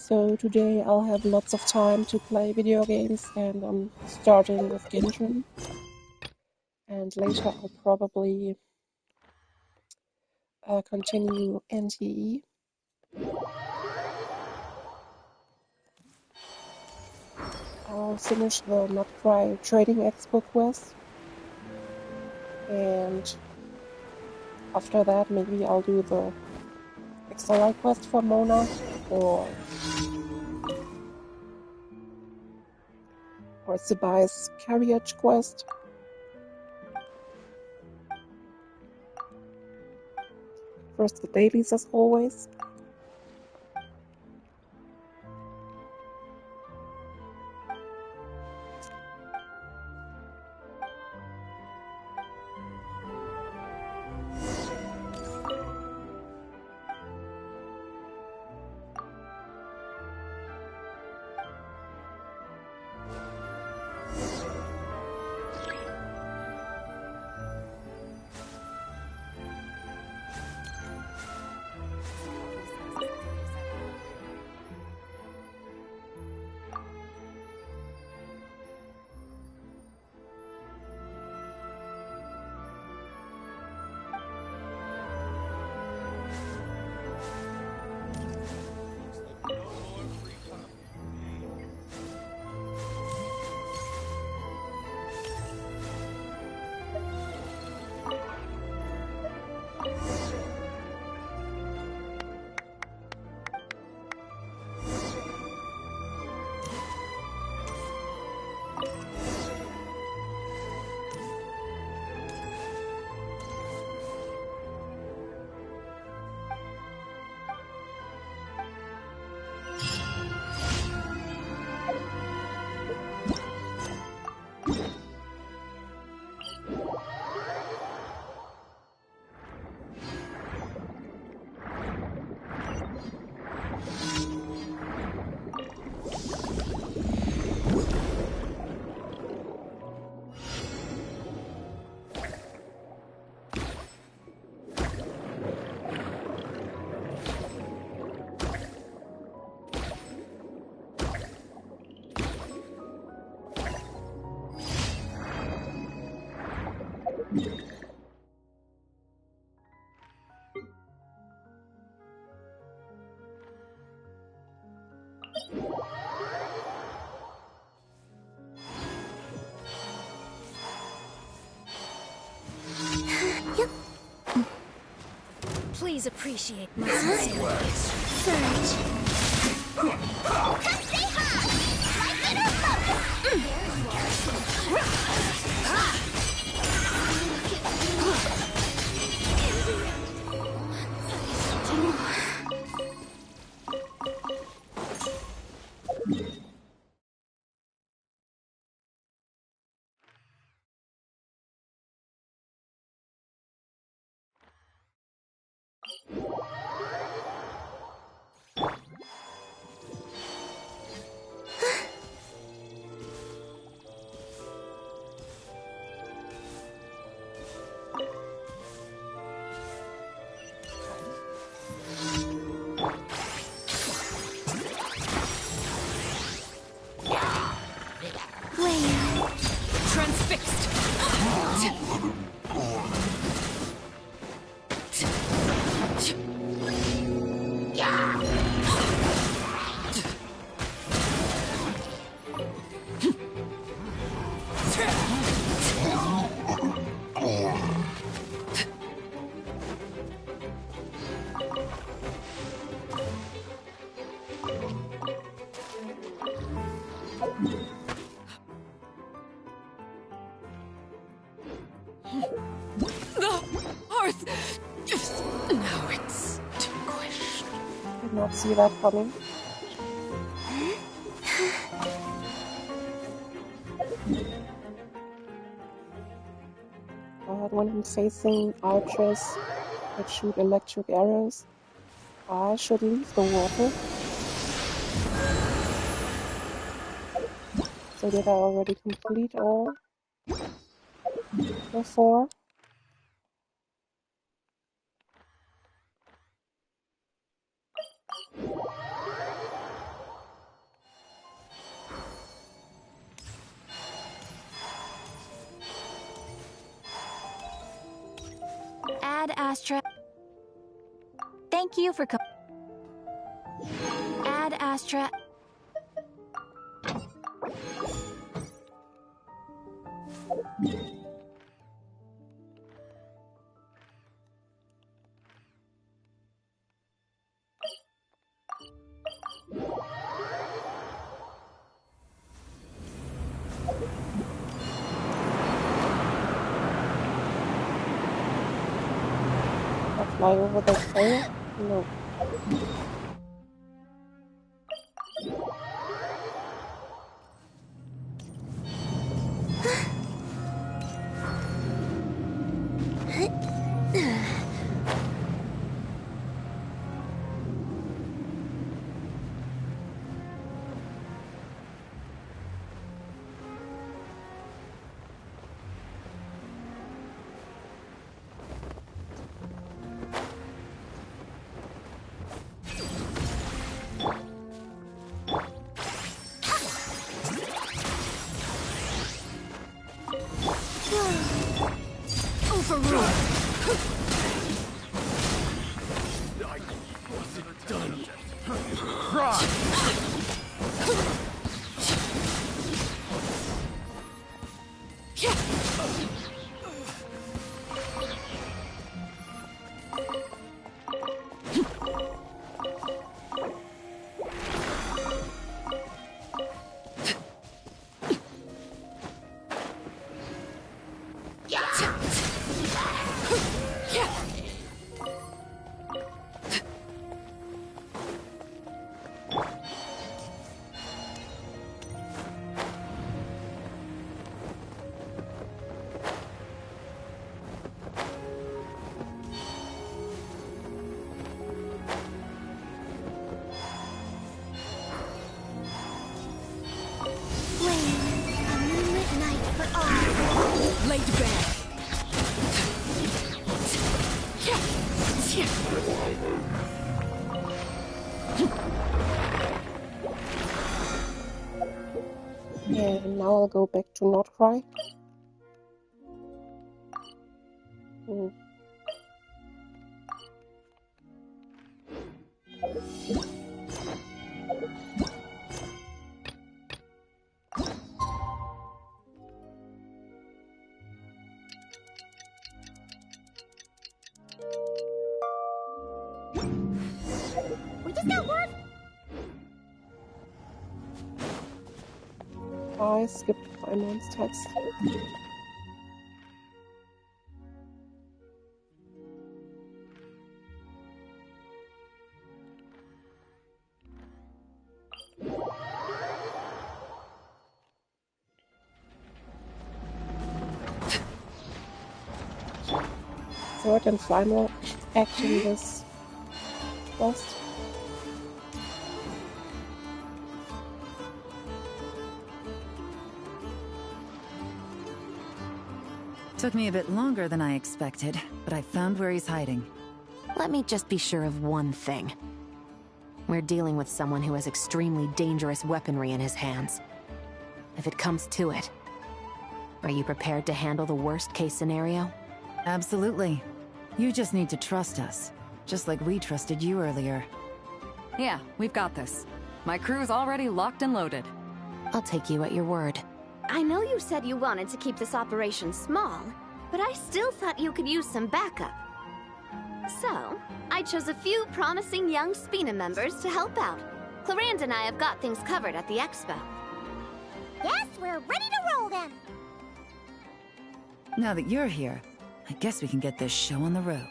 So today I'll have lots of time to play video games, and I'm starting with Genshin. And later I'll probably continue NTE. I'll finish the Not Cry Trading Expo quest. And after that, maybe I'll do the XLI quest for Mona, or Zibay's Carriage quest. First the dailies as always. Please appreciate my sincere words. Surge. Say hi! Now it's extinguished. Did not see that coming. But when I'm facing archers that shoot electric arrows, I should leave the water. So did I already complete all the 4? Astra. Thank you for Add Astra. Fly over the trail? No. And now I'll go back to not cry. We just got one. I skipped finance text. Sword and Slimer acting this quest. Took me a bit longer than I expected, but I found where he's hiding. Let me just be sure of one thing. We're dealing with someone who has extremely dangerous weaponry in his hands. If it comes to it, are you prepared to handle the worst-case scenario? Absolutely. You just need to trust us, just like we trusted you earlier. Yeah, we've got this. My crew's already locked and loaded. I'll take you at your word. I know you said you wanted to keep this operation small, but I still thought you could use some backup. So, I chose a few promising young Spina members to help out. Clarande and I have got things covered at the expo. Yes, we're ready to roll then! Now that you're here, I guess we can get this show on the road.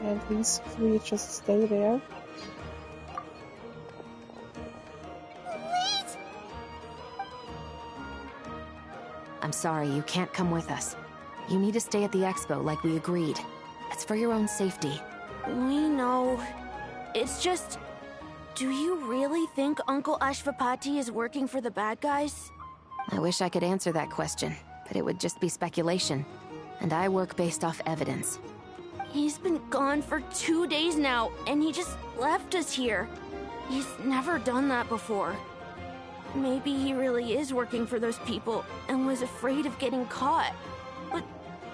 And these three just stay there. Wait! I'm sorry, you can't come with us. You need to stay at the expo like we agreed. It's for your own safety. We know. It's just... Do you really think Uncle Ashvapati is working for the bad guys? I wish I could answer that question, but it would just be speculation. And I work based off evidence. He's been gone for 2 days now, and he just left us here. He's never done that before. Maybe he really is working for those people and was afraid of getting caught. But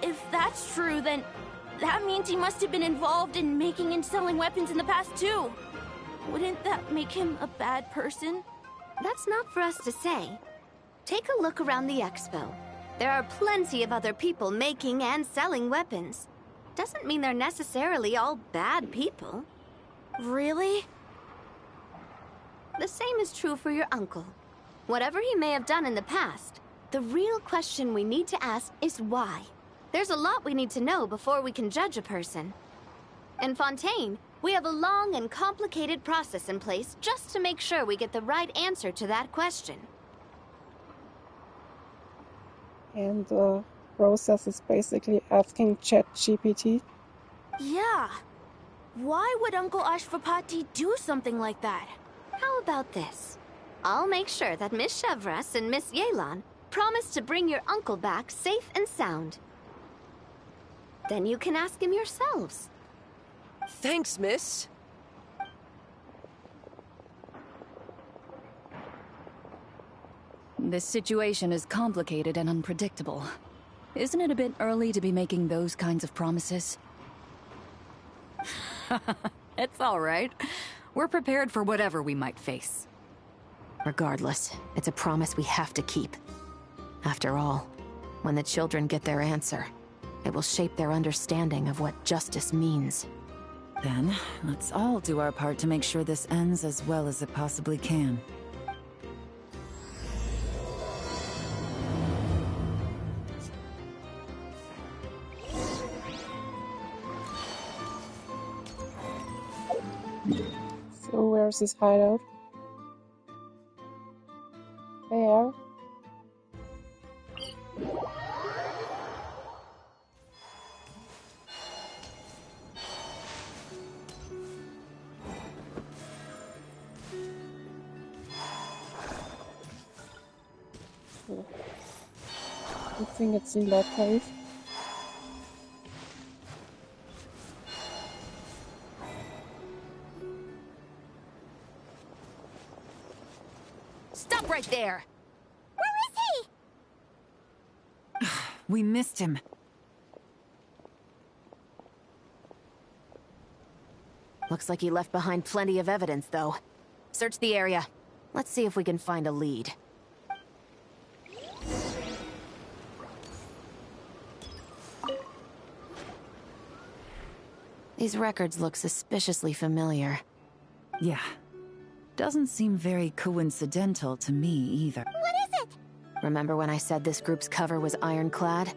if that's true, then that means he must have been involved in making and selling weapons in the past too. Wouldn't that make him a bad person? That's not for us to say. Take a look around the expo. There are plenty of other people making and selling weapons. Doesn't mean they're necessarily all bad people. Really? The same is true for your uncle. Whatever he may have done in the past, the real question we need to ask is why. There's a lot we need to know before we can judge a person. In Fontaine, we have a long and complicated process in place just to make sure we get the right answer to that question. And the process is basically asking ChatGPT. Yeah. Why would Uncle Ashvapati do something like that? How about this? I'll make sure that Miss Chevras and Miss Yelan promise to bring your uncle back safe and sound. Then you can ask him yourselves. Thanks, miss. This situation is complicated and unpredictable. Isn't it a bit early to be making those kinds of promises? It's all right. We're prepared for whatever we might face. Regardless, it's a promise we have to keep. After all, when the children get their answer, it will shape their understanding of what justice means. Then, let's all do our part to make sure this ends as well as it possibly can. So where's his hideout? There. I think it's in that cave. Stop right there! Where is he? We missed him. Looks like he left behind plenty of evidence, though. Search the area. Let's see if we can find a lead. These records look suspiciously familiar. Yeah. Doesn't seem very coincidental to me either. What is it? Remember when I said this group's cover was ironclad?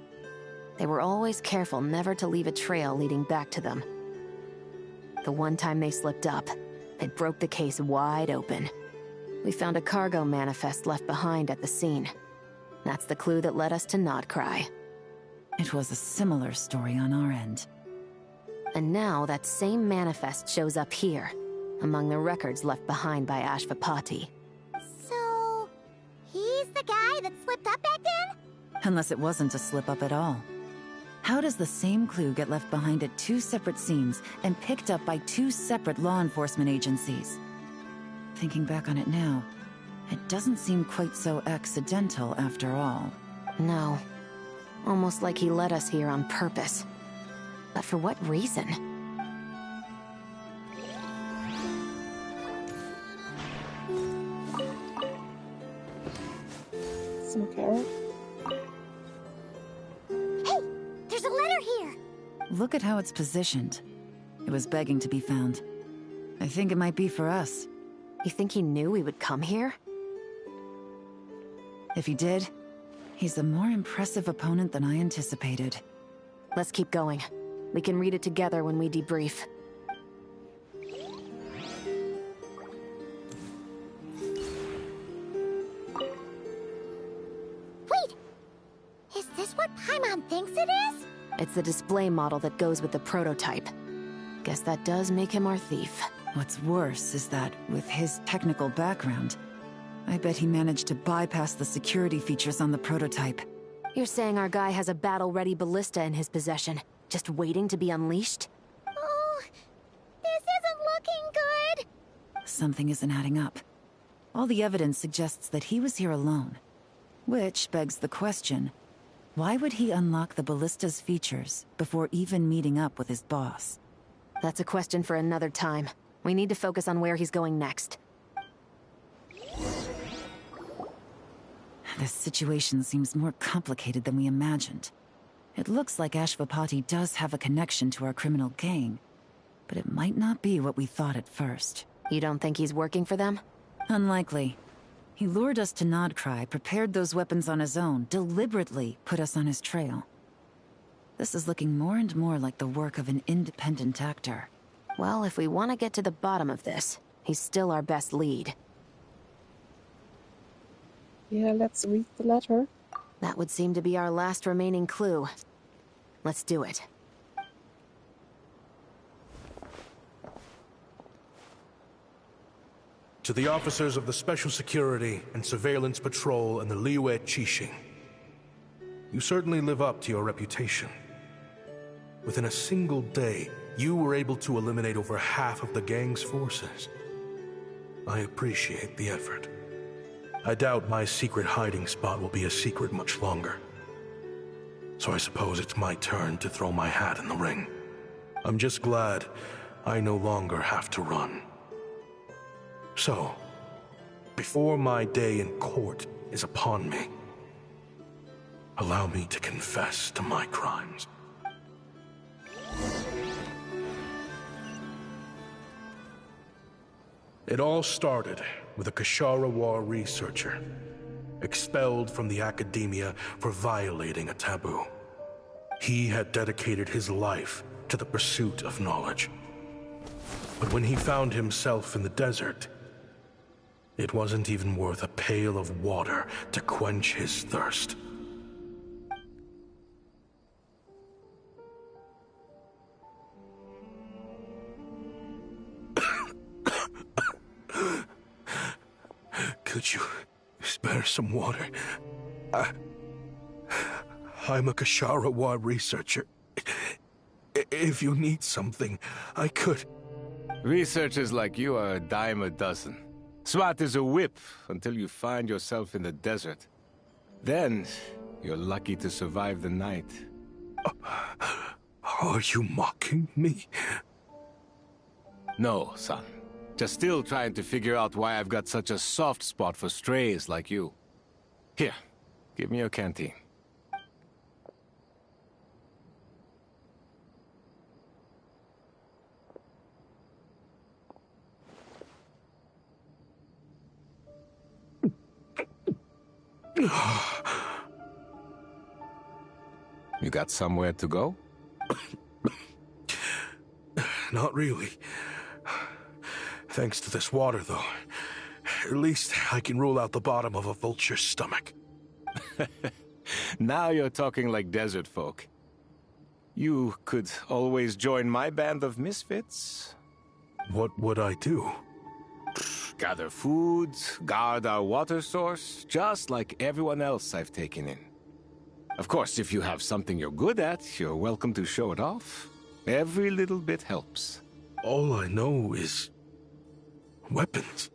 They were always careful never to leave a trail leading back to them. The one time they slipped up, it broke the case wide open. We found a cargo manifest left behind at the scene. That's the clue that led us to Nodcry. It was a similar story on our end. And now that same manifest shows up here, among the records left behind by Ashvapati. So, he's the guy that slipped up back then? Unless it wasn't a slip-up at all. How does the same clue get left behind at two separate scenes and picked up by two separate law enforcement agencies? Thinking back on it now, it doesn't seem quite so accidental after all. No. Almost like he led us here on purpose. But for what reason? Some carrot. Hey! There's a letter here! Look at how it's positioned. It was begging to be found. I think it might be for us. You think he knew we would come here? If he did, he's a more impressive opponent than I anticipated. Let's keep going. We can read it together when we debrief. Wait! Is this what Paimon thinks it is? It's the display model that goes with the prototype. Guess that does make him our thief. What's worse is that, with his technical background, I bet he managed to bypass the security features on the prototype. You're saying our guy has a battle-ready ballista in his possession, just waiting to be unleashed? Oh, this isn't looking good. Something isn't adding up. All the evidence suggests that he was here alone. Which begs the question, why would he unlock the ballista's features before even meeting up with his boss? That's a question for another time. We need to focus on where he's going next. This situation seems more complicated than we imagined. It looks like Ashvapati does have a connection to our criminal gang, but it might not be what we thought at first. You don't think he's working for them? Unlikely. He lured us to Nodcry, prepared those weapons on his own, deliberately put us on his trail. This is looking more and more like the work of an independent actor. Well, if we want to get to the bottom of this, he's still our best lead. Yeah, let's read the letter. That would seem to be our last remaining clue. Let's do it. To the officers of the Special Security and Surveillance Patrol and the Liyue Qixing, you certainly live up to your reputation. Within a single day, you were able to eliminate over half of the gang's forces. I appreciate the effort. I doubt my secret hiding spot will be a secret much longer. So I suppose it's my turn to throw my hat in the ring. I'm just glad I no longer have to run. So, before my day in court is upon me, allow me to confess to my crimes. It all started with a Kashara War researcher, expelled from the academia for violating a taboo. He had dedicated his life to the pursuit of knowledge. But when he found himself in the desert, it wasn't even worth a pail of water to quench his thirst. Could you spare some water? I'm a Kashara researcher. If you need something, I could... Researchers like you are a dime a dozen. Smart as a whip until you find yourself in the desert. Then, you're lucky to survive the night. Are you mocking me? No, son. Just still trying to figure out why I've got such a soft spot for strays like you. Here, give me your canteen. You got somewhere to go? Not really. Thanks to this water, though. At least I can rule out the bottom of a vulture's stomach. Now you're talking like desert folk. You could always join my band of misfits. What would I do? Gather food, guard our water source, just like everyone else I've taken in. Of course, if you have something you're good at, you're welcome to show it off. Every little bit helps. All I know is... weapons.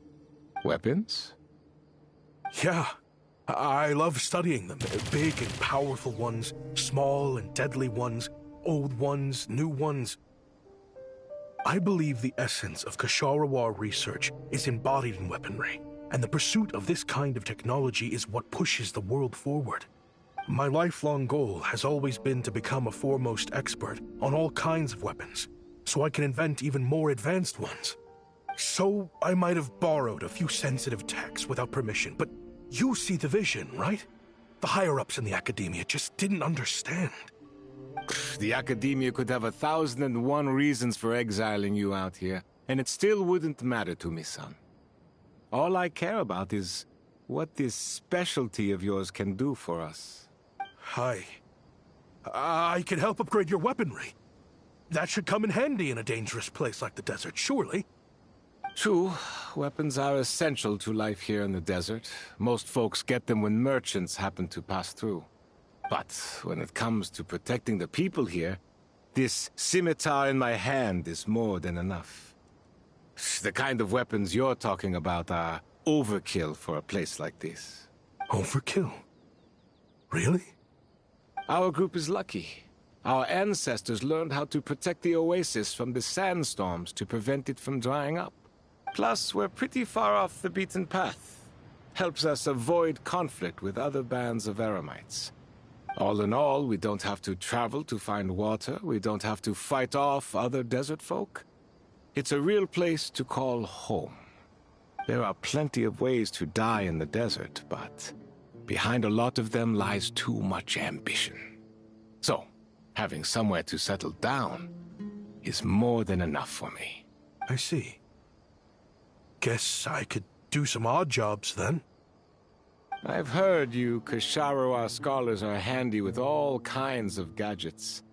Weapons? Yeah. I love studying them. Big and powerful ones, small and deadly ones, old ones, new ones. I believe the essence of Kashara research is embodied in weaponry, and the pursuit of this kind of technology is what pushes the world forward. My lifelong goal has always been to become a foremost expert on all kinds of weapons, so I can invent even more advanced ones. So I might have borrowed a few sensitive techs without permission, but you see the vision, right? The higher-ups in the academia just didn't understand. The academia could have 1,001 reasons for exiling you out here, and it still wouldn't matter to me, son. All I care about is what this specialty of yours can do for us. I can help upgrade your weaponry. That should come in handy in a dangerous place like the desert, surely. True, weapons are essential to life here in the desert. Most folks get them when merchants happen to pass through. But when it comes to protecting the people here, this scimitar in my hand is more than enough. The kind of weapons you're talking about are overkill for a place like this. Overkill? Really? Our group is lucky. Our ancestors learned how to protect the oasis from the sandstorms to prevent it from drying up. Plus, we're pretty far off the beaten path. Helps us avoid conflict with other bands of Eremites. All in all, we don't have to travel to find water, we don't have to fight off other desert folk. It's a real place to call home. There are plenty of ways to die in the desert, but behind a lot of them lies too much ambition. So, having somewhere to settle down is more than enough for me. I see. Guess I could do some odd jobs then. I've heard you Ksharowa scholars are handy with all kinds of gadgets.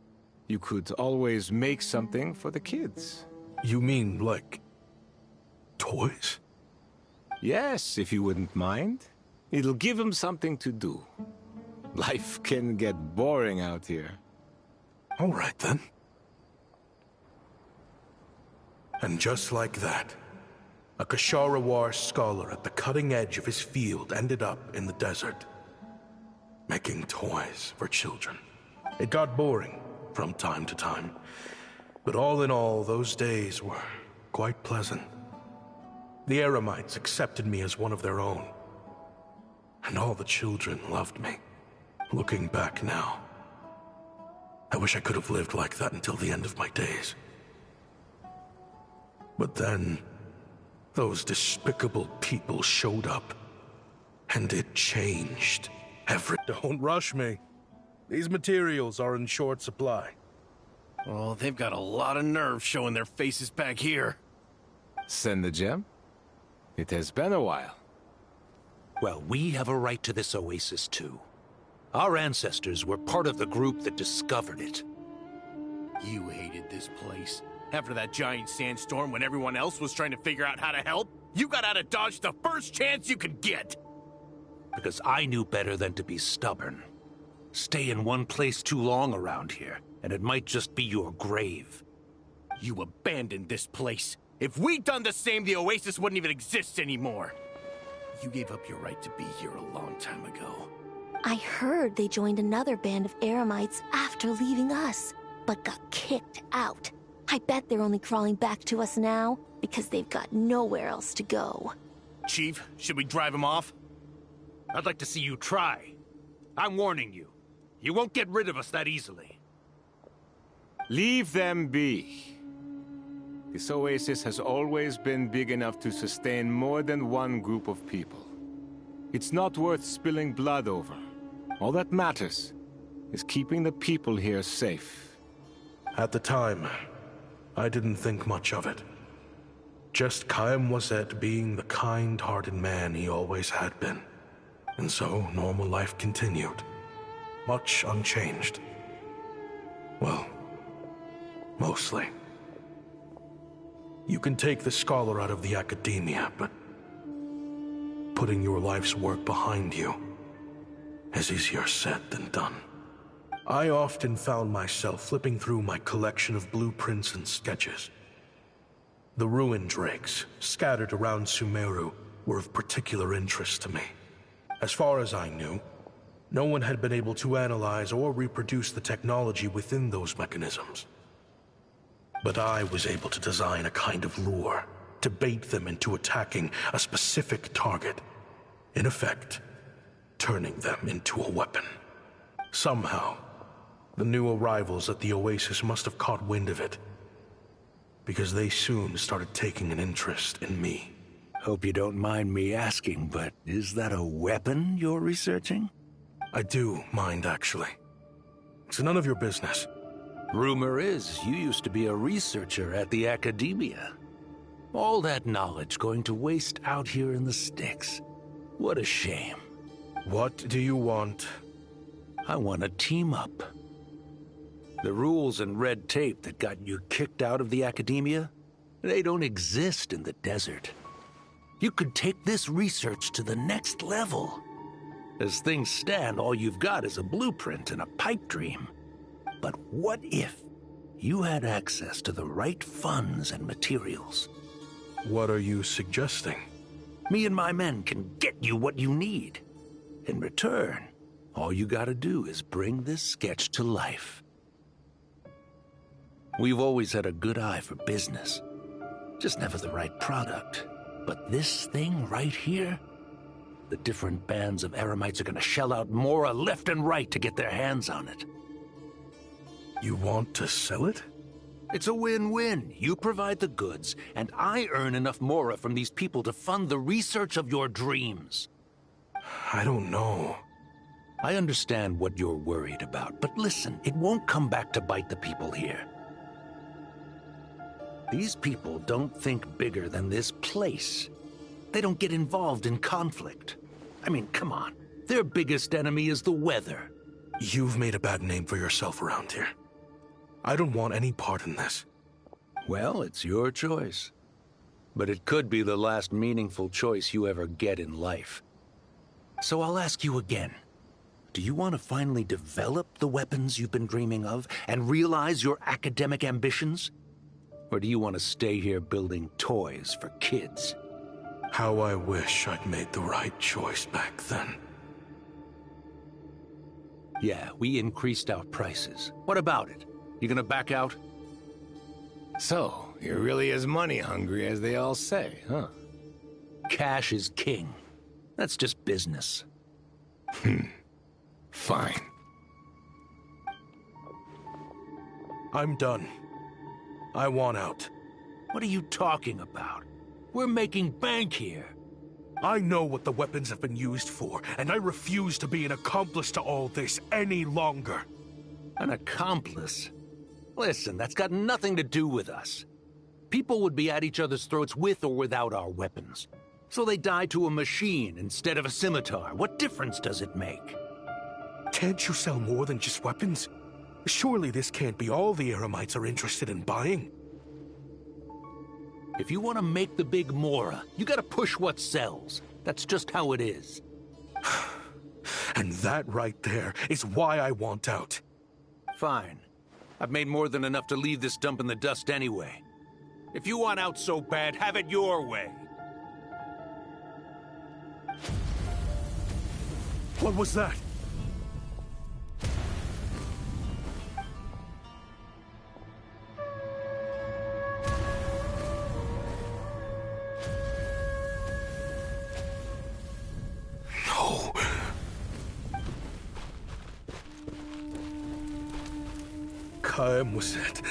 You could always make something for the kids. You mean, like, toys? Yes, if you wouldn't mind. It'll give them something to do. Life can get boring out here. All right, then. And just like that, a Ksharowa scholar at the cutting edge of his field ended up in the desert, making toys for children. It got boring from time to time, but all in all, those days were quite pleasant. The Eremites accepted me as one of their own, and all the children loved me. Looking back now, I wish I could have lived like that until the end of my days. But then, those despicable people showed up, and it changed everything. Don't rush me. These materials are in short supply. Oh, they've got a lot of nerve showing their faces back here. Send the gem? It has been a while. Well, we have a right to this oasis too. Our ancestors were part of the group that discovered it. You hated this place. After that giant sandstorm when everyone else was trying to figure out how to help, you got out of Dodge the first chance you could get! Because I knew better than to be stubborn. Stay in one place too long around here, and it might just be your grave. You abandoned this place. If we'd done the same, the oasis wouldn't even exist anymore. You gave up your right to be here a long time ago. I heard they joined another band of Eremites after leaving us, but got kicked out. I bet they're only crawling back to us now, because they've got nowhere else to go. Chief, should we drive him off? I'd like to see you try. I'm warning you. You won't get rid of us that easily. Leave them be. This oasis has always been big enough to sustain more than one group of people. It's not worth spilling blood over. All that matters is keeping the people here safe. At the time, I didn't think much of it. Just Chaim Wazet being the kind-hearted man he always had been. And so, normal life continued. Much unchanged. Well, mostly. You can take the scholar out of the academia, but putting your life's work behind you is easier said than done. I often found myself flipping through my collection of blueprints and sketches. The ruin drakes scattered around Sumeru were of particular interest to me. As far as I knew, no one had been able to analyze or reproduce the technology within those mechanisms. But I was able to design a kind of lure to bait them into attacking a specific target. In effect, turning them into a weapon. Somehow, the new arrivals at the oasis must have caught wind of it, because they soon started taking an interest in me. Hope you don't mind me asking, but is that a weapon you're researching? I do mind, actually. It's none of your business. Rumor is you used to be a researcher at the academia. All that knowledge going to waste out here in the sticks. What a shame. What do you want? I want to team up. The rules and red tape that got you kicked out of the academia, they don't exist in the desert. You could take this research to the next level. As things stand, all you've got is a blueprint and a pipe dream. But what if you had access to the right funds and materials? What are you suggesting? Me and my men can get you what you need. In return, all you gotta do is bring this sketch to life. We've always had a good eye for business. Just never the right product. But this thing right here, the different bands of Eremites are gonna shell out Mora left and right to get their hands on it. You want to sell it? It's a win-win. You provide the goods, and I earn enough Mora from these people to fund the research of your dreams. I don't know. I understand what you're worried about, but listen, it won't come back to bite the people here. These people don't think bigger than this place. They don't get involved in conflict. I mean, come on. Their biggest enemy is the weather. You've made a bad name for yourself around here. I don't want any part in this. Well, it's your choice. But it could be the last meaningful choice you ever get in life. So I'll ask you again. Do you want to finally develop the weapons you've been dreaming of and realize your academic ambitions? Or do you want to stay here building toys for kids? How I wish I'd made the right choice back then. Yeah, we increased our prices. What about it? You gonna back out? So, you're really as money hungry as they all say, huh? Cash is king. That's just business. Fine. I'm done. I want out. What are you talking about? We're making bank here. I know what the weapons have been used for, and I refuse to be an accomplice to all this any longer. An accomplice? Listen, that's got nothing to do with us. People would be at each other's throats with or without our weapons. So they die to a machine instead of a scimitar. What difference does it make? Can't you sell more than just weapons? Surely this can't be all the Eremites are interested in buying. If you want to make the big Mora, you gotta push what sells. That's just how it is. And that right there is why I want out. Fine. I've made more than enough to leave this dump in the dust anyway. If you want out so bad, have it your way. What was that? No. Kaem was it.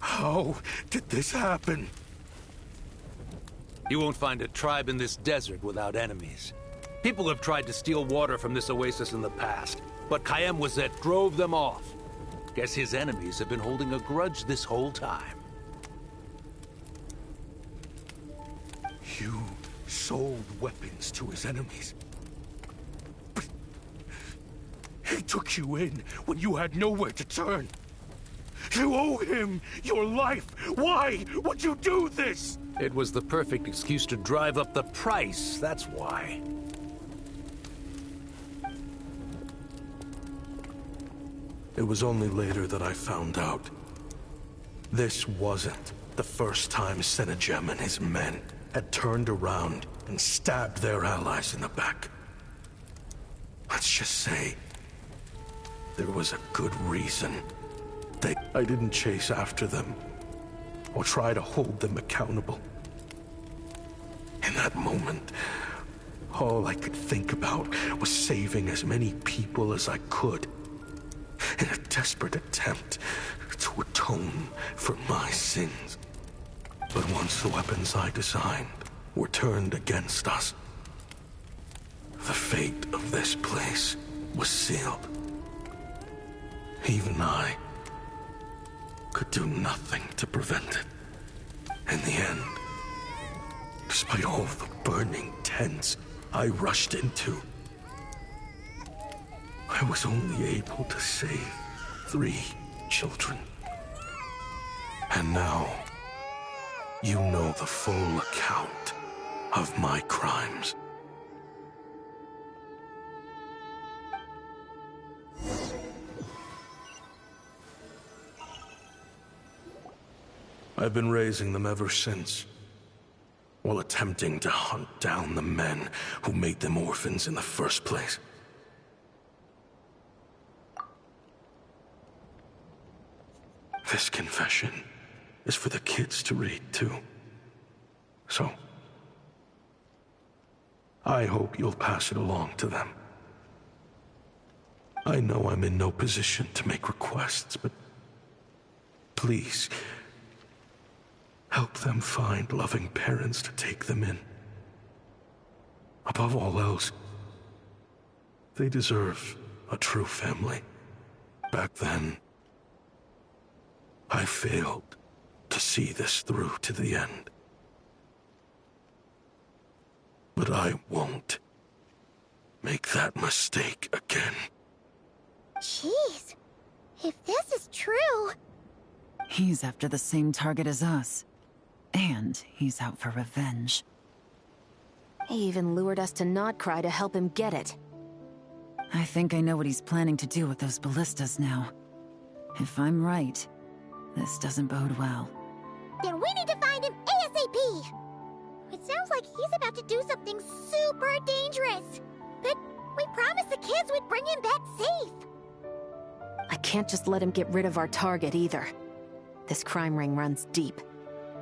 How did this happen? You won't find a tribe in this desert without enemies. People have tried to steal water from this oasis in the past, but Kaem Wazet drove them off. Guess his enemies have been holding a grudge this whole time. You sold weapons to his enemies. But he took you in when you had nowhere to turn. You owe him your life. Why would you do this? It was the perfect excuse to drive up the price, that's why. It was only later that I found out. This wasn't the first time Senegem and his men had turned around and stabbed their allies in the back. Let's just say there was a good reason. I didn't chase after them or try to hold them accountable. In that moment, all I could think about was saving as many people as I could in a desperate attempt to atone for my sins. But once the weapons I designed were turned against us, the fate of this place was sealed. Even I could do nothing to prevent it. In the end, despite all the burning tents I rushed into, I was only able to save 3 children. And now, you know the full account of my crimes. I've been raising them ever since, while attempting to hunt down the men who made them orphans in the first place. This confession is for the kids to read, too. So, I hope you'll pass it along to them. I know I'm in no position to make requests, but please, help them find loving parents to take them in. Above all else, they deserve a true family. Back then, I failed to see this through to the end. But I won't make that mistake again. Jeez, if this is true... He's after the same target as us. And he's out for revenge. He even lured us to Notcry to help him get it. I think I know what he's planning to do with those ballistas now. If I'm right, this doesn't bode well. Then we need to find him ASAP! It sounds like he's about to do something super dangerous. But we promised the kids we'd bring him back safe. I can't just let him get rid of our target either. This crime ring runs deep.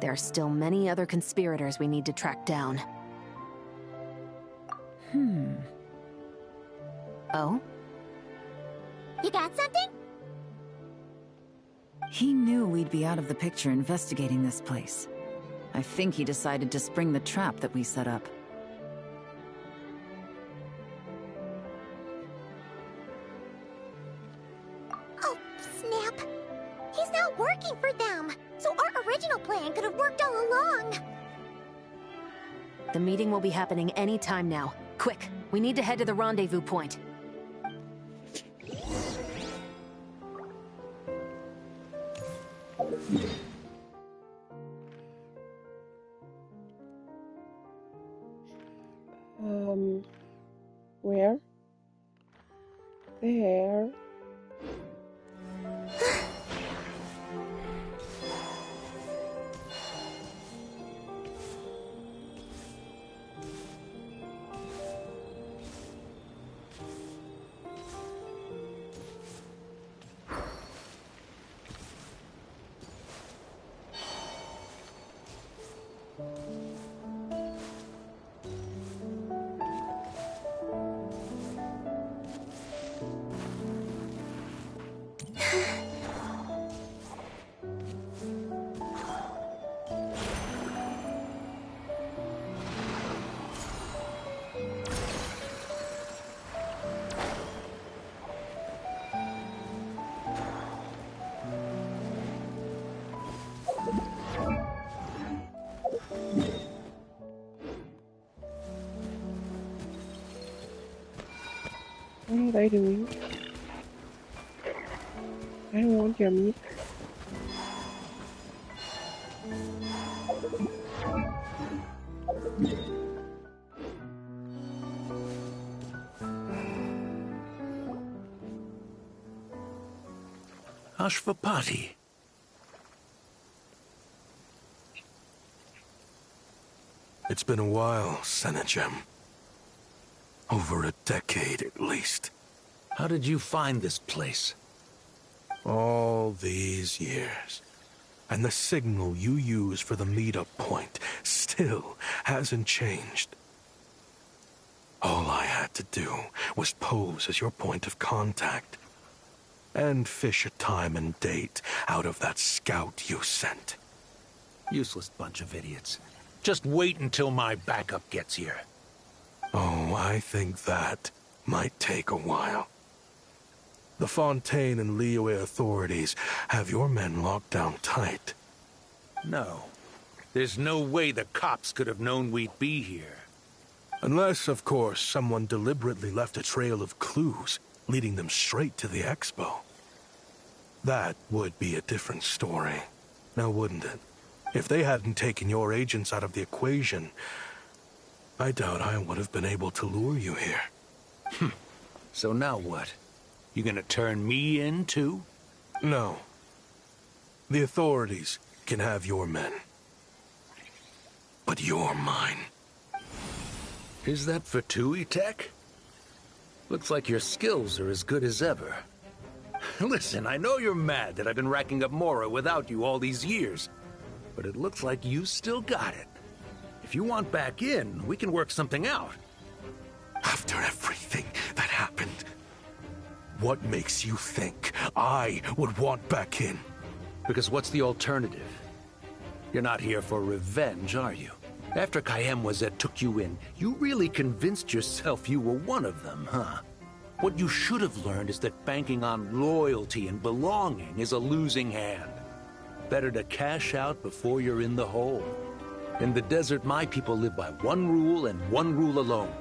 There are still many other conspirators we need to track down. Oh? You got something? He knew we'd be out of the picture investigating this place. I think he decided to spring the trap that we set up. Oh, snap. He's not working for them. So our original plan could have worked all along. The meeting will be happening any time now. Quick, we need to head to the rendezvous point. Where? There. What are they doing? I don't want your meat. Ashvapati. It's been a while, Senegem. Over a decade, at least. How did you find this place? All these years. And the signal you use for the meetup point still hasn't changed. All I had to do was pose as your point of contact. And fish a time and date out of that scout you sent. Useless bunch of idiots. Just wait until my backup gets here. Oh, I think that might take a while. The Fontaine and Liyue authorities have your men locked down tight. No. There's no way the cops could have known we'd be here. Unless, of course, someone deliberately left a trail of clues, leading them straight to the expo. That would be a different story, now wouldn't it? If they hadn't taken your agents out of the equation, I doubt I would have been able to lure you here. So now what? You gonna turn me in, too? No. The authorities can have your men. But you're mine. Is that Fatui tech? Looks like your skills are as good as ever. Listen, I know you're mad that I've been racking up Mora without you all these years, but it looks like you still got it. If you want back in, we can work something out. After everything that happened, what makes you think I would want back in? Because what's the alternative? You're not here for revenge, are you? After Kayemwazet took you in, you really convinced yourself you were one of them, huh? What you should have learned is that banking on loyalty and belonging is a losing hand. Better to cash out before you're in the hole. In the desert, my people live by one rule and one rule alone.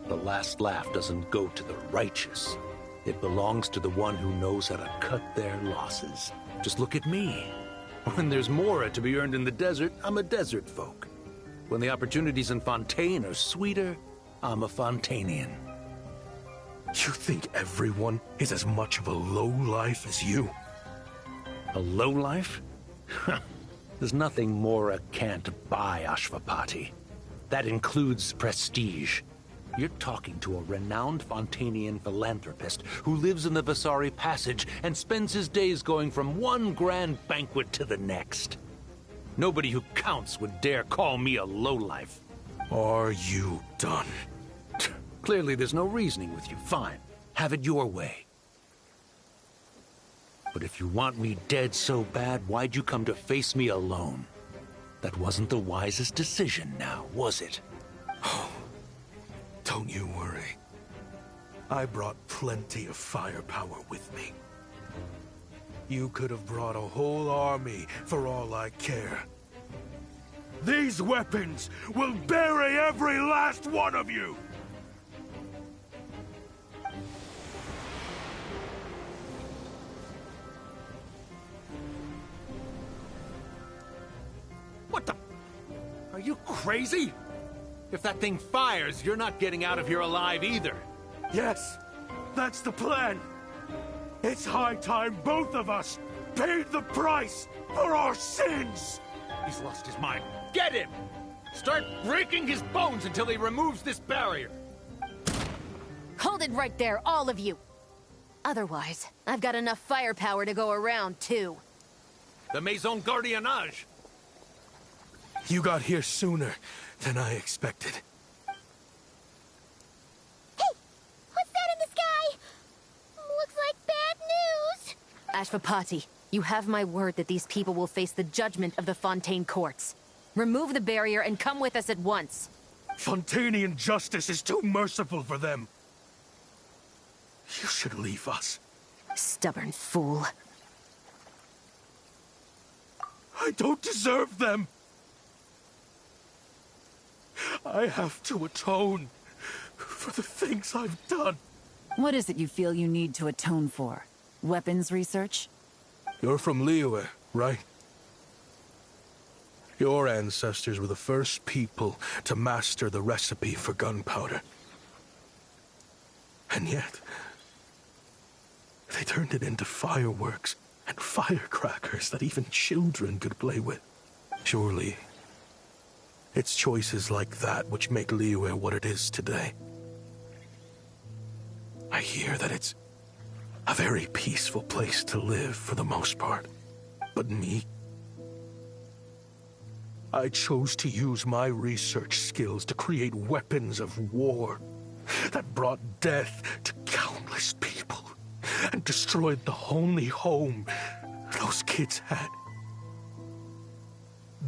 The last laugh doesn't go to the righteous. It belongs to the one who knows how to cut their losses. Just look at me. When there's Mora to be earned in the desert, I'm a desert folk. When the opportunities in Fontaine are sweeter, I'm a Fontanian. You think everyone is as much of a lowlife as you? A lowlife? There's nothing Mora can't buy, Ashvapati. That includes prestige. You're talking to a renowned Fontanian philanthropist who lives in the Vasari Passage and spends his days going from one grand banquet to the next. Nobody who counts would dare call me a lowlife. Are you done? Clearly there's no reasoning with you. Fine. Have it your way. But if you want me dead so bad, why'd you come to face me alone? That wasn't the wisest decision now, was it? Oh, don't you worry. I brought plenty of firepower with me. You could have brought a whole army for all I care. These weapons will bury every last one of you! What the? Are you crazy? If that thing fires, you're not getting out of here alive either. Yes, that's the plan. It's high time both of us paid the price for our sins! He's lost his mind. Get him! Start breaking his bones until he removes this barrier. Hold it right there, all of you! Otherwise, I've got enough firepower to go around, too. The Maison Gardiennage! You got here sooner than I expected. Hey! What's that in the sky? Looks like bad news! Ashvapati, you have my word that these people will face the judgment of the Fontaine courts. Remove the barrier and come with us at once. Fontanian justice is too merciful for them. You should leave us. Stubborn fool. I don't deserve them. I have to atone for the things I've done. What is it you feel you need to atone for? Weapons research? You're from Liyue, right? Your ancestors were the first people to master the recipe for gunpowder. And yet, they turned it into fireworks and firecrackers that even children could play with. Surely, it's choices like that which make Liyue what it is today. I hear that it's a very peaceful place to live for the most part. But me, I chose to use my research skills to create weapons of war that brought death to countless people and destroyed the only home those kids had.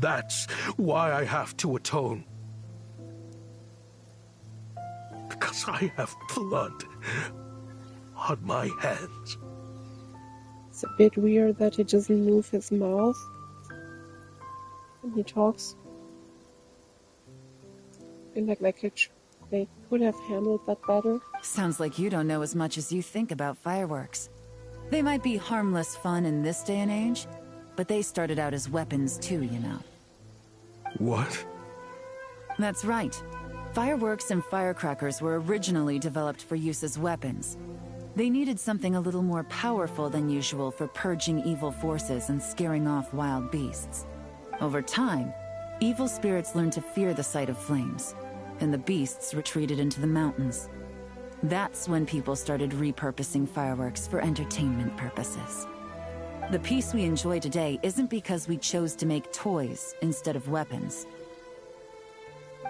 That's why I have to atone. Because I have blood on my hands. It's a bit weird that he doesn't move his mouth when he talks. I feel like they could have handled that better. Sounds like you don't know as much as you think about fireworks. They might be harmless fun in this day and age, but they started out as weapons too, you know. What? That's right. Fireworks and firecrackers were originally developed for use as weapons. They needed something a little more powerful than usual for purging evil forces and scaring off wild beasts. Over time, evil spirits learned to fear the sight of flames, and the beasts retreated into the mountains. That's when people started repurposing fireworks for entertainment purposes. The peace we enjoy today isn't because we chose to make toys instead of weapons.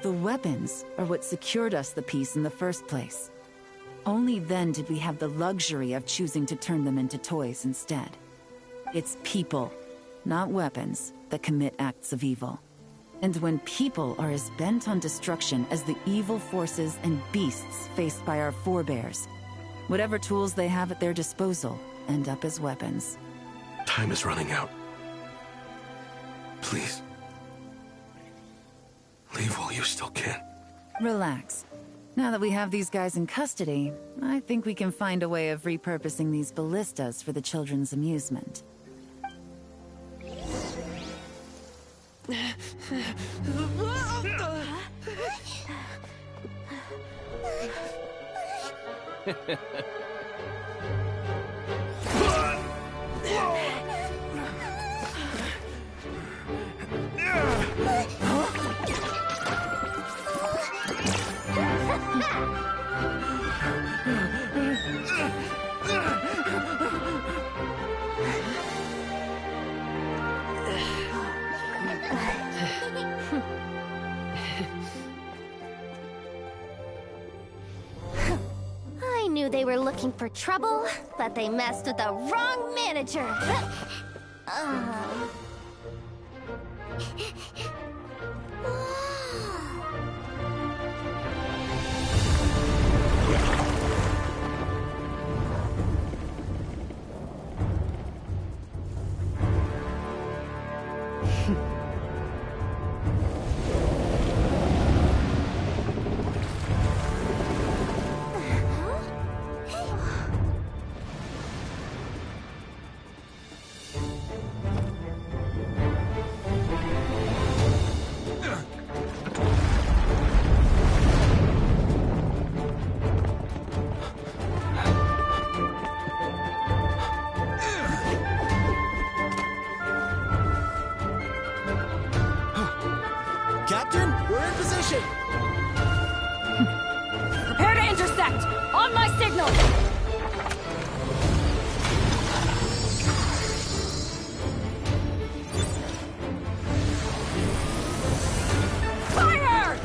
The weapons are what secured us the peace in the first place. Only then did we have the luxury of choosing to turn them into toys instead. It's people, not weapons, that commit acts of evil. And when people are as bent on destruction as the evil forces and beasts faced by our forebears, whatever tools they have at their disposal end up as weapons. Time is running out. Please. Leave while you still can. Relax. Now that we have these guys in custody, I think we can find a way of repurposing these ballistas for the children's amusement. I knew they were looking for trouble, but they messed with the wrong manager. Captain, we're in position! Prepare to intercept! On my signal! Fire!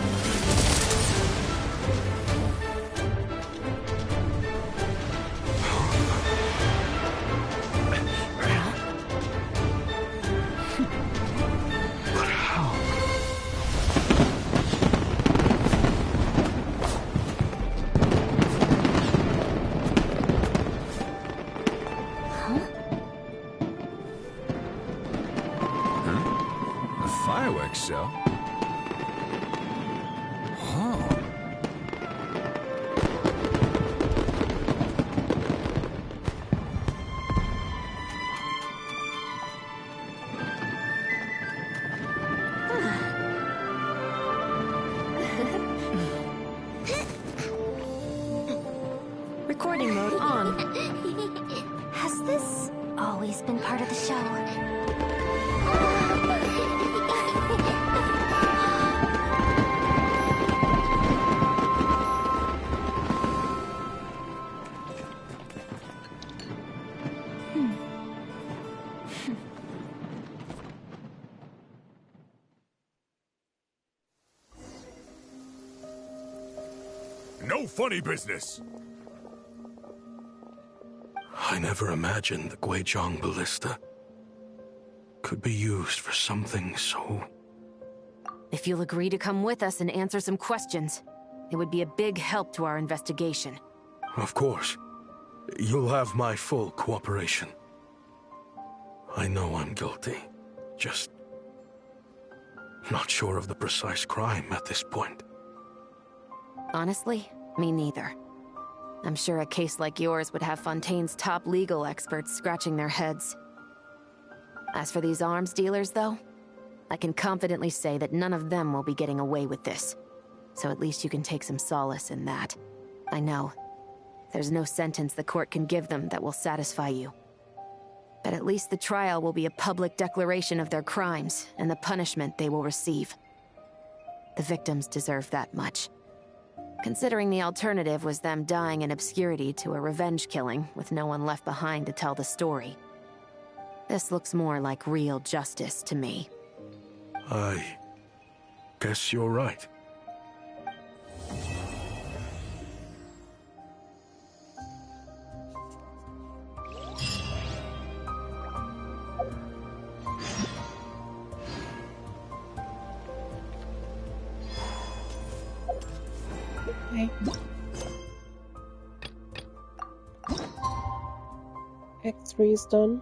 But how? A fireworks show? Oh. Recording mode on. Has this always been part of the show? No funny business! I never imagined the Guizhong ballista could be used for something so... If you'll agree to come with us and answer some questions, it would be a big help to our investigation. Of course. You'll have my full cooperation. I know I'm guilty. Just... not sure of the precise crime at this point. Honestly, me neither. I'm sure a case like yours would have Fontaine's top legal experts scratching their heads. As for these arms dealers, though, I can confidently say that none of them will be getting away with this. So at least you can take some solace in that. I know. There's no sentence the court can give them that will satisfy you. But at least the trial will be a public declaration of their crimes and the punishment they will receive. The victims deserve that much. Considering the alternative was them dying in obscurity to a revenge killing with no one left behind to tell the story. This looks more like real justice to me. I guess you're right. Okay. Act 3 is done.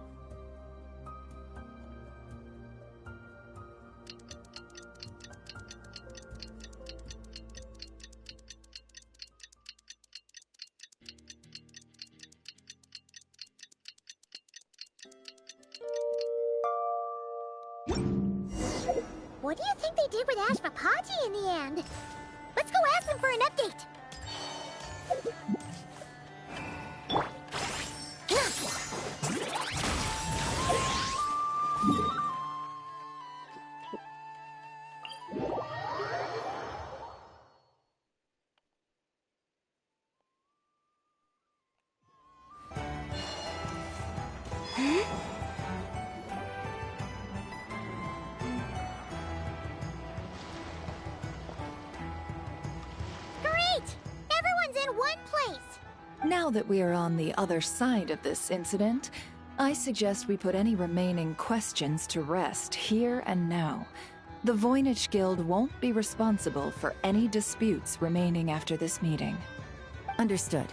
What do you think they did with Ashvapati in the end? Let's go ask them for an update. Now that we are on the other side of this incident, I suggest we put any remaining questions to rest here and now. The Voynich Guild won't be responsible for any disputes remaining after this meeting. Understood.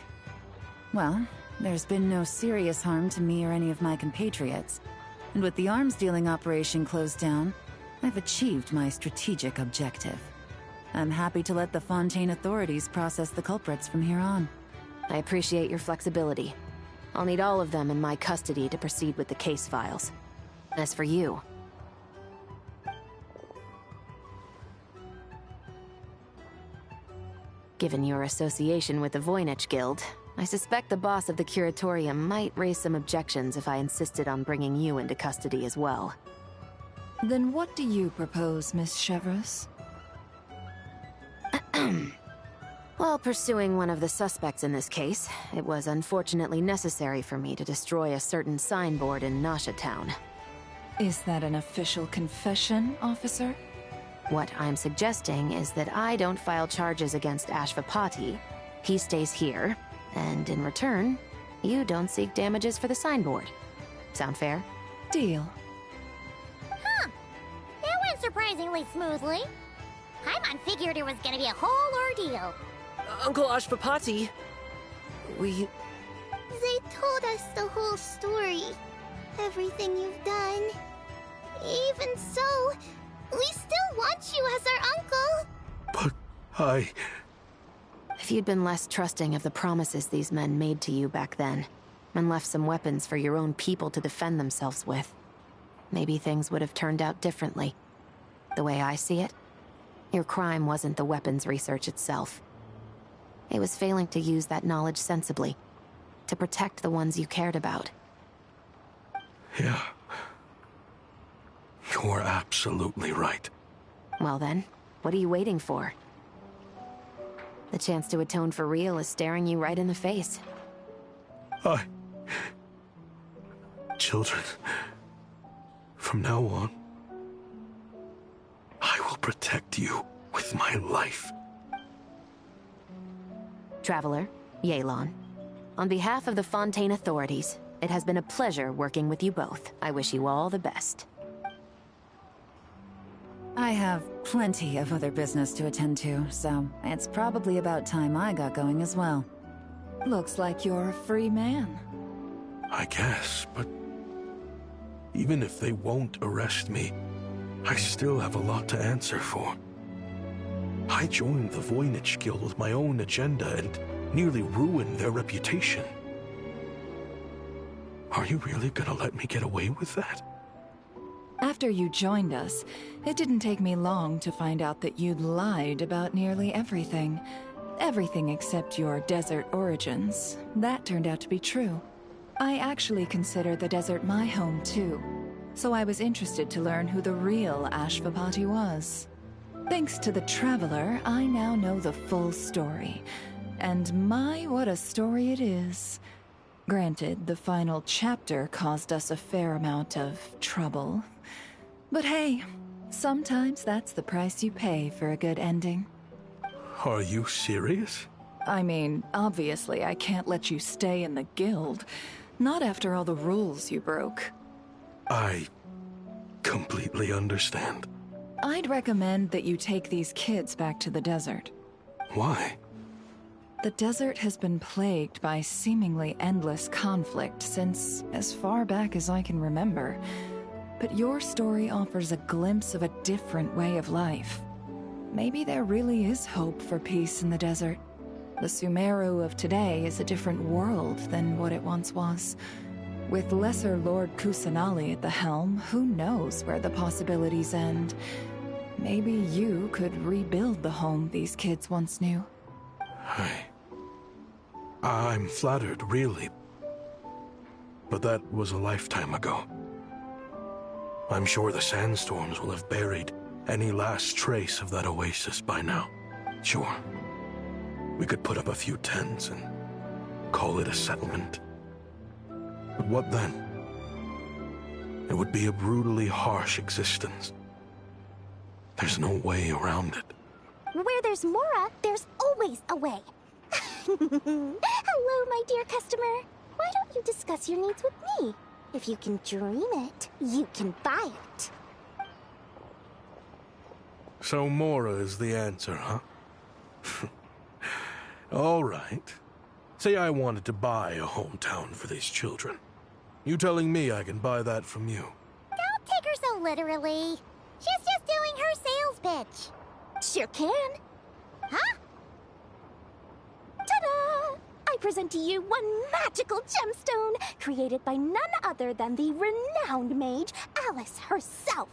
Well, there's been no serious harm to me or any of my compatriots. And with the arms dealing operation closed down, I've achieved my strategic objective. I'm happy to let the Fontaine authorities process the culprits from here on. I appreciate your flexibility. I'll need all of them in my custody to proceed with the case files. As for you... Given your association with the Voynich Guild, I suspect the boss of the Curatorium might raise some objections if I insisted on bringing you into custody as well. Then what do you propose, Miss Chevreuse? While pursuing one of the suspects in this case, it was unfortunately necessary for me to destroy a certain signboard in Nasha Town. Is that an official confession, officer? What I'm suggesting is that I don't file charges against Ashvapati, he stays here, and in return, you don't seek damages for the signboard. Sound fair? Deal. Huh. That went surprisingly smoothly. Paimon figured it was gonna be a whole ordeal. Uncle Ashvapati, we... They told us the whole story. Everything you've done. Even so, we still want you as our uncle. But If you'd been less trusting of the promises these men made to you back then, and left some weapons for your own people to defend themselves with, maybe things would have turned out differently. The way I see it, your crime wasn't the weapons research itself. It was failing to use that knowledge sensibly, to protect the ones you cared about. Yeah. You're absolutely right. Well then, what are you waiting for? The chance to atone for real is staring you right in the face. Children, from now on, I will protect you with my life. Traveler, Yelan, on behalf of the Fontaine authorities, it has been a pleasure working with you both. I wish you all the best. I have plenty of other business to attend to, so it's probably about time I got going as well. Looks like you're a free man. I guess, but even if they won't arrest me, I still have a lot to answer for. I joined the Voynich Guild with my own agenda and nearly ruined their reputation. Are you really gonna let me get away with that? After you joined us, it didn't take me long to find out that you'd lied about nearly everything. Everything except your desert origins. That turned out to be true. I actually consider the desert my home too, so I was interested to learn who the real Ashvapati was. Thanks to the Traveler, I now know the full story. And my, what a story it is. Granted, the final chapter caused us a fair amount of trouble. But hey, sometimes that's the price you pay for a good ending. Are you serious? I mean, obviously I can't let you stay in the guild. Not after all the rules you broke. I completely understand. I'd recommend that you take these kids back to the desert. Why? The desert has been plagued by seemingly endless conflict since as far back as I can remember. But your story offers a glimpse of a different way of life. Maybe there really is hope for peace in the desert. The Sumeru of today is a different world than what it once was. With Lesser Lord Kusanali at the helm, who knows where the possibilities end? Maybe you could rebuild the home these kids once knew. I'm flattered, really. But that was a lifetime ago. I'm sure the sandstorms will have buried any last trace of that oasis by now. Sure, we could put up a few tents and call it a settlement. But what then? It would be a brutally harsh existence. There's no way around it. Where there's Mora, there's always a way. Hello, my dear customer. Why don't you discuss your needs with me? If you can dream it, you can buy it. So Mora is the answer, huh? All right. Say I wanted to buy a hometown for these children. You telling me I can buy that from you? Don't take her so literally. She's just doing her sales pitch. Sure can. Huh? Ta-da! I present to you one magical gemstone created by none other than the renowned mage Alice herself.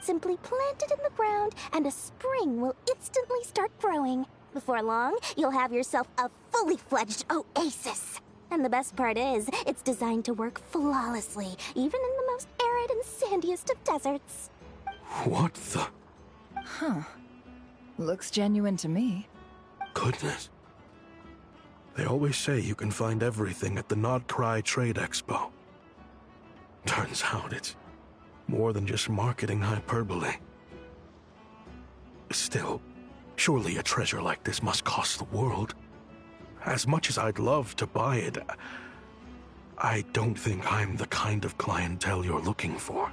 Simply plant it in the ground and a spring will instantly start growing. Before long, you'll have yourself a fully fledged oasis. And the best part is, it's designed to work flawlessly, even in the most arid and sandiest of deserts. What the? Huh. Looks genuine to me. Goodness. They always say you can find everything at the Not Cry Trade Expo. Turns out it's more than just marketing hyperbole. Still, surely a treasure like this must cost the world. As much as I'd love to buy it, I don't think I'm the kind of clientele you're looking for.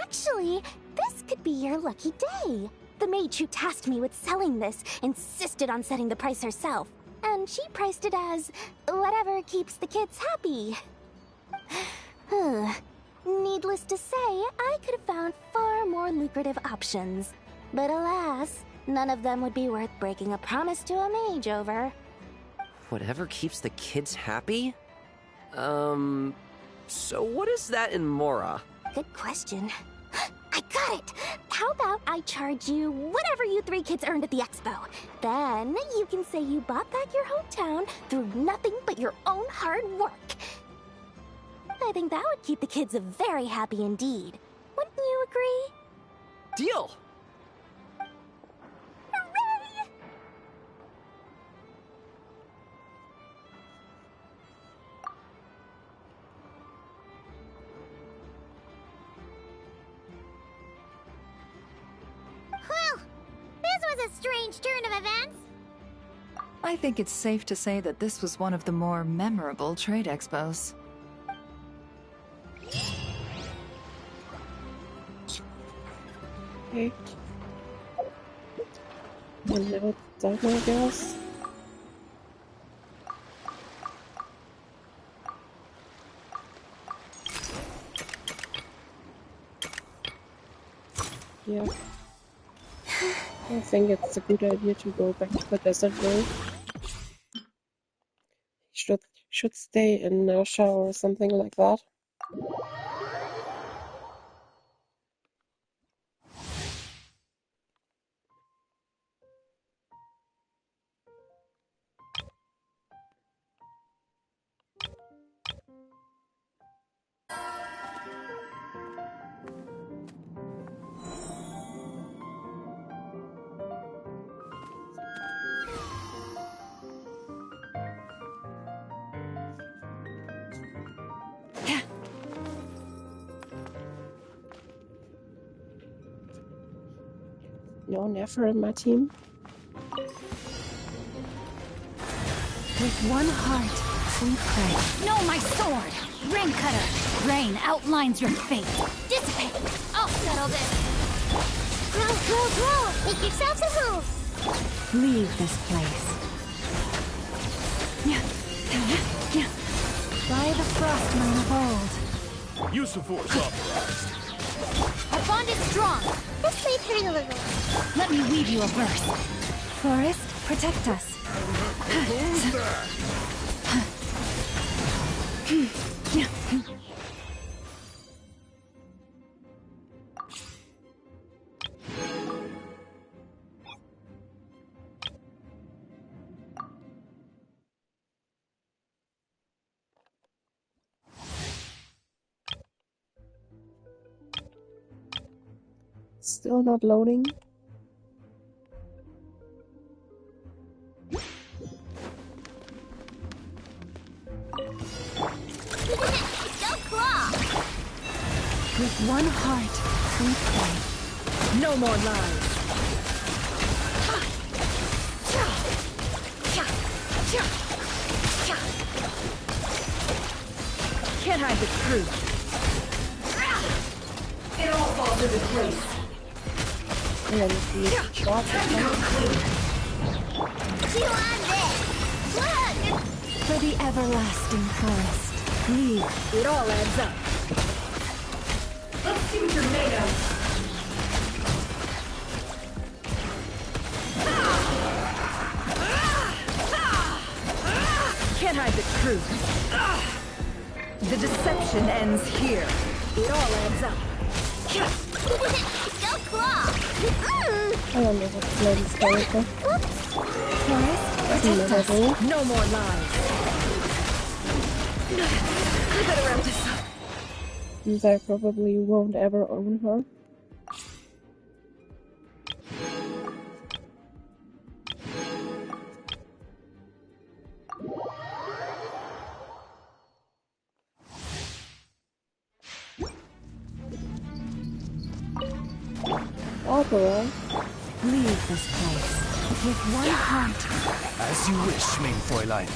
Actually, this could be your lucky day. The mage who tasked me with selling this insisted on setting the price herself, and she priced it as whatever keeps the kids happy. Needless to say, I could have found far more lucrative options. But alas, none of them would be worth breaking a promise to a mage over. Whatever keeps the kids happy? So what is that in Mora? Good question. I got it! How about I charge you whatever you three kids earned at the expo? Then you can say you bought back your hometown through nothing but your own hard work. I think that would keep the kids very happy indeed. Wouldn't you agree? Deal! Hooray! Well, this was a strange turn of events. I think it's safe to say that this was one of the more memorable trade expos. Okay. And now done, I guess. Yeah. I think it's a good idea to go back to the desert though. Should stay in Nausha or something like that. No, never in my team. With one heart, we pray. No, my sword! Rain Cutter! Rain outlines your fate. Dissipate! I'll settle this! Grow, grow, grow! Make yourselves a move! Leave this place. By the frostmoon of old. Use of force authorized. Our bond is strong! This may hurt a little. Let me weave you a verse. Forest, protect us. Who's that? Still not loading. Go claw! With one heart, we pray. No more lies. Can't hide the truth. It all falls into place. And then see shots at them. For the everlasting forest. Leave. It all adds up. Let's see what you're made of. Can't hide the truth. The deception ends here. It all adds up. Go claw! I don't know what to play this character. Forest, protect us. No more lies. I better wrap this up. Since I probably won't ever own her. Opera. Leave this place with one heart. As you wish, mein Fräulein.